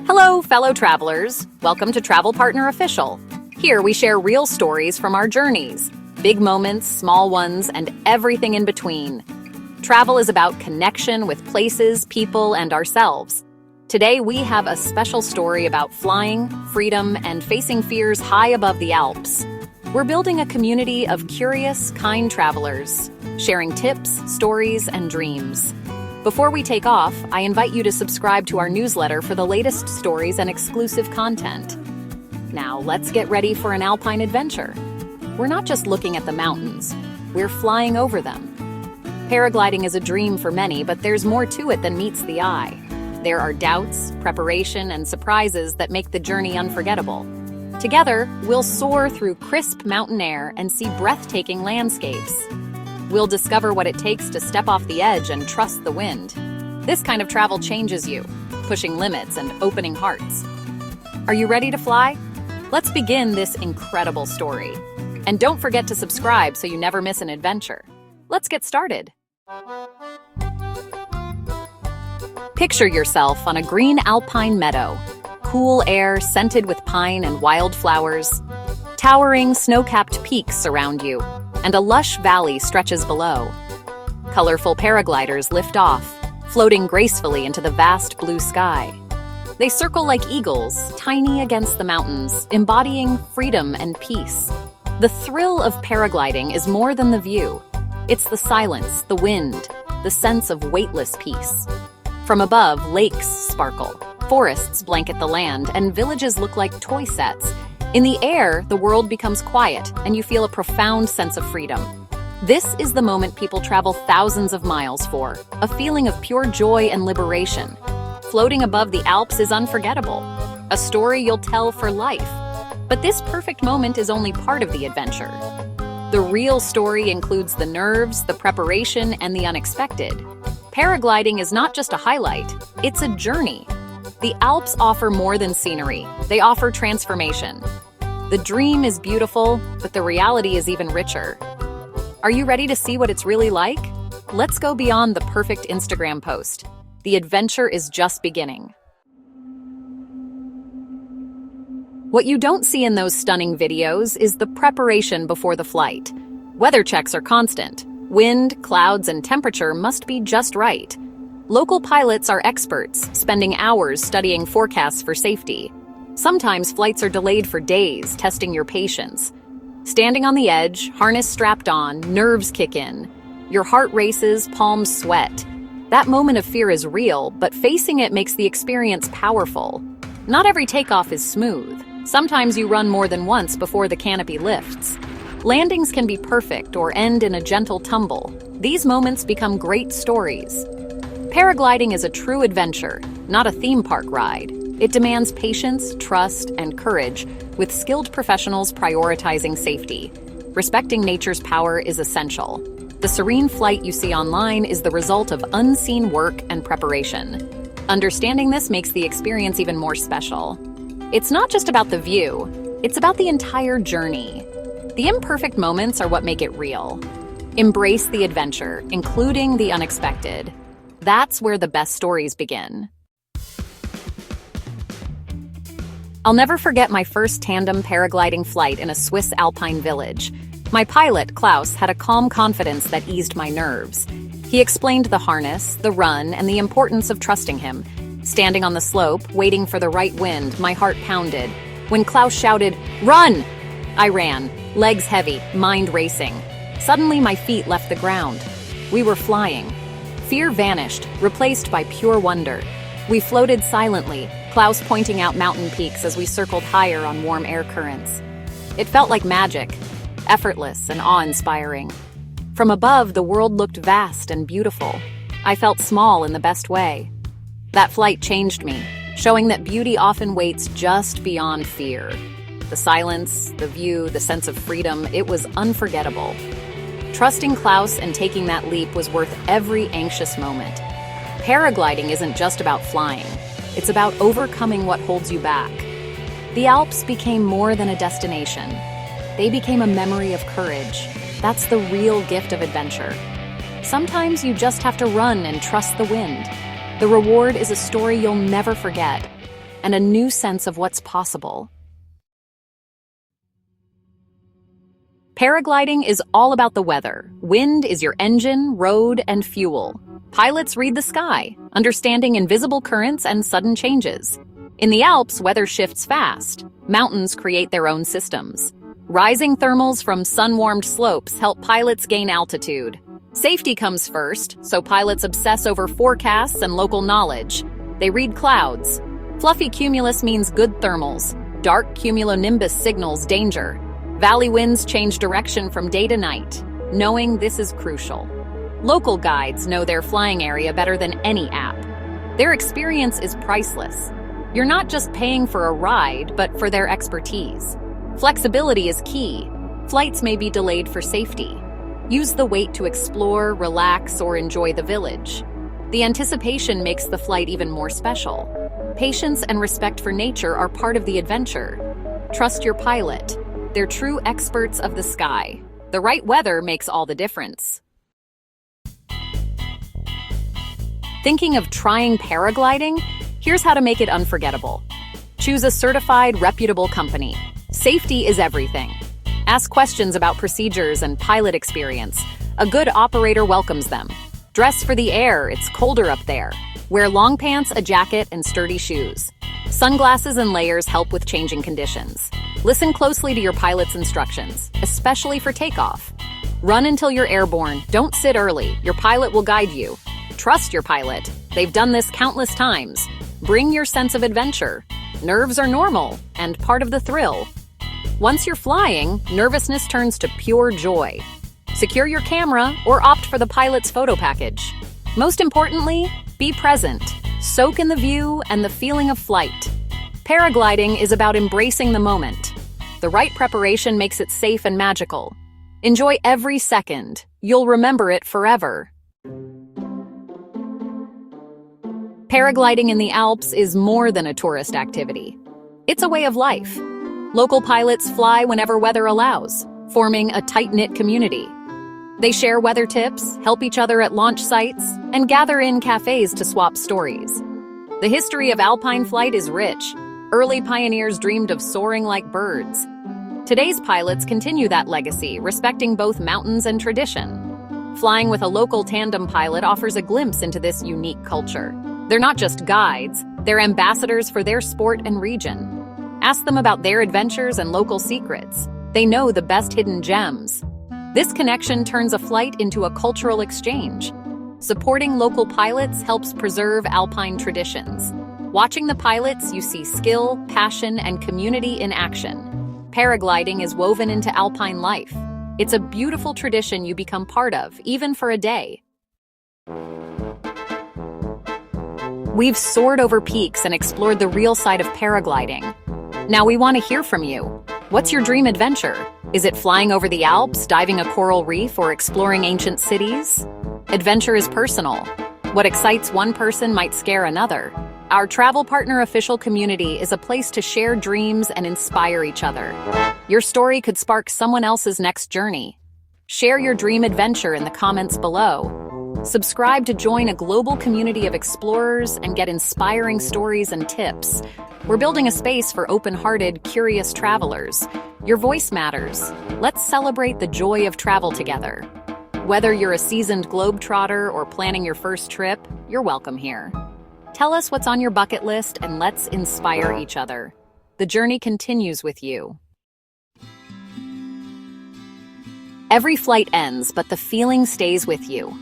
Hello, fellow travelers. Welcome to Travel Partner Official. Here we share real stories from our journeys, big moments, small ones, and everything in between. Travel is about connection with places, people, and ourselves. Today we have a special story about flying, freedom, and facing fears high above the Alps. We're building a community of curious, kind travelers, sharing tips, stories, and dreams. Before we take off, I invite you to subscribe to our newsletter for the latest stories and exclusive content. Now, let's get ready for an Alpine adventure. We're not just looking at the mountains, we're flying over them. Paragliding is a dream for many, but there's more to it than meets the eye. There are doubts, preparation, and surprises that make the journey unforgettable. Together, we'll soar through crisp mountain air and see breathtaking landscapes. We'll discover what it takes to step off the edge and trust the wind. This kind of travel changes you, pushing limits and opening hearts. Are you ready to fly? Let's begin this incredible story. And don't forget to subscribe so you never miss an adventure. Let's get started. Picture yourself on a green alpine meadow. Cool air scented with pine and wildflowers. Towering snow-capped peaks surround you, and a lush valley stretches below. Colorful paragliders lift off, floating gracefully into the vast blue sky. They circle like eagles, tiny against the mountains, embodying freedom and peace. The thrill of paragliding is more than the view. It's the silence, the wind, the sense of weightless peace. From above, lakes sparkle, forests blanket the land, and villages look like toy sets. In the air, the world becomes quiet, and you feel a profound sense of freedom. This is the moment people travel thousands of miles for, a feeling of pure joy and liberation. Floating above the Alps is unforgettable, a story you'll tell for life. But this perfect moment is only part of the adventure. The real story includes the nerves, the preparation, and the unexpected. Paragliding is not just a highlight, it's a journey. The Alps offer more than scenery, they offer transformation. The dream is beautiful, but the reality is even richer. Are you ready to see what it's really like? Let's go beyond the perfect Instagram post. The adventure is just beginning. What you don't see in those stunning videos is the preparation before the flight. Weather checks are constant. Wind, clouds, and temperature must be just right. Local pilots are experts, spending hours studying forecasts for safety. Sometimes flights are delayed for days, testing your patience. Standing on the edge, harness strapped on, nerves kick in. Your heart races, palms sweat. That moment of fear is real, but facing it makes the experience powerful. Not every takeoff is smooth. Sometimes you run more than once before the canopy lifts. Landings can be perfect or end in a gentle tumble. These moments become great stories. Paragliding is a true adventure, not a theme park ride. It demands patience, trust, and courage, with skilled professionals prioritizing safety. Respecting nature's power is essential. The serene flight you see online is the result of unseen work and preparation. Understanding this makes the experience even more special. It's not just about the view, it's about the entire journey. The imperfect moments are what make it real. Embrace the adventure, including the unexpected. That's where the best stories begin. I'll never forget my first tandem paragliding flight in a Swiss Alpine village. My pilot, Klaus, had a calm confidence that eased my nerves. He explained the harness, the run, and the importance of trusting him. Standing on the slope, waiting for the right wind, my heart pounded. When Klaus shouted, "Run!" I ran, legs heavy, mind racing. Suddenly, my feet left the ground. We were flying. Fear vanished, replaced by pure wonder. We floated silently, Klaus pointing out mountain peaks as we circled higher on warm air currents. It felt like magic, effortless and awe-inspiring. From above, the world looked vast and beautiful. I felt small in the best way. That flight changed me, showing that beauty often waits just beyond fear. The silence, the view, the sense of freedom, it was unforgettable. Trusting Klaus and taking that leap was worth every anxious moment. Paragliding isn't just about flying. It's about overcoming what holds you back. The Alps became more than a destination. They became a memory of courage. That's the real gift of adventure. Sometimes you just have to run and trust the wind. The reward is a story you'll never forget. and a new sense of what's possible. Paragliding is all about the weather. Wind is your engine, road, and fuel. Pilots read the sky, understanding invisible currents and sudden changes. In the Alps, weather shifts fast. Mountains create their own systems. Rising thermals from sun-warmed slopes help pilots gain altitude. Safety comes first, so pilots obsess over forecasts and local knowledge. They read clouds. Fluffy cumulus means good thermals. Dark cumulonimbus signals danger. Valley winds change direction from day to night. Knowing this is crucial. Local guides know their flying area better than any app. Their experience is priceless. You're not just paying for a ride, but for their expertise. Flexibility is key. Flights may be delayed for safety. Use the wait to explore, relax, or enjoy the village. The anticipation makes the flight even more special. Patience and respect for nature are part of the adventure. Trust your pilot. They're true experts of the sky. The right weather makes all the difference. Thinking of trying paragliding? Here's how to make it unforgettable. Choose a certified, reputable company. Safety is everything. Ask questions about procedures and pilot experience. A good operator welcomes them. Dress for the air, it's colder up there. Wear long pants, a jacket, and sturdy shoes. Sunglasses and layers help with changing conditions. Listen closely to your pilot's instructions, especially for takeoff. Run until you're airborne. Don't sit early. Your pilot will guide you. Trust your pilot. They've done this countless times. Bring your sense of adventure. Nerves are normal and part of the thrill. Once you're flying, nervousness turns to pure joy. Secure your camera or opt for the pilot's photo package. Most importantly, be present. Soak in the view and the feeling of flight. Paragliding is about embracing the moment. The right preparation makes it safe and magical. Enjoy every second. You'll remember it forever. Paragliding in the Alps is more than a tourist activity. It's a way of life. Local pilots fly whenever weather allows, forming a tight-knit community. They share weather tips, help each other at launch sites, and gather in cafes to swap stories. The history of Alpine flight is rich. Early pioneers dreamed of soaring like birds. Today's pilots continue that legacy, respecting both mountains and tradition. Flying with a local tandem pilot offers a glimpse into this unique culture. They're not just guides, they're ambassadors for their sport and region. Ask them about their adventures and local secrets. They know the best hidden gems. This connection turns a flight into a cultural exchange. Supporting local pilots helps preserve Alpine traditions. Watching the pilots, you see skill, passion, and community in action. Paragliding is woven into Alpine life. It's a beautiful tradition you become part of, even for a day. We've soared over peaks and explored the real side of paragliding. Now we want to hear from you. What's your dream adventure? Is it flying over the Alps, diving a coral reef, or exploring ancient cities? Adventure is personal. What excites one person might scare another. Our travel partner official community is a place to share dreams and inspire each other. Your story could spark someone else's next journey. Share your dream adventure in the comments below. Subscribe to join a global community of explorers and get inspiring stories and tips. We're building a space for open-hearted, curious travelers. Your voice matters. Let's celebrate the joy of travel together. Whether you're a seasoned globetrotter or planning your first trip, you're welcome here. Tell us what's on your bucket list and let's inspire each other. The journey continues with you. Every flight ends, but the feeling stays with you.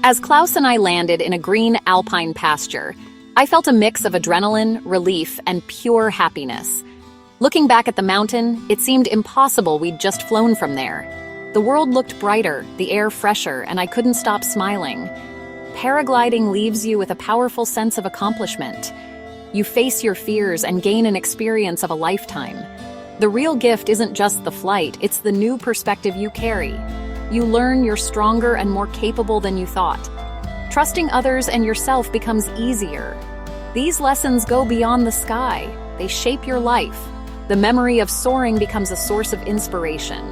As Klaus and I landed in a green alpine pasture, I felt a mix of adrenaline, relief, and pure happiness. Looking back at the mountain, it seemed impossible we'd just flown from there. The world looked brighter, the air fresher, and I couldn't stop smiling. Paragliding leaves you with a powerful sense of accomplishment. You face your fears and gain an experience of a lifetime. The real gift isn't just the flight, it's the new perspective you carry. You learn you're stronger and more capable than you thought. Trusting others and yourself becomes easier. These lessons go beyond the sky. They shape your life. The memory of soaring becomes a source of inspiration.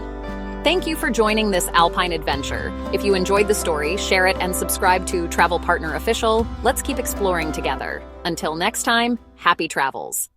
Thank you for joining this Alpine adventure. If you enjoyed the story, share it and subscribe to Travel Partner Official. Let's keep exploring together. Until next time, happy travels.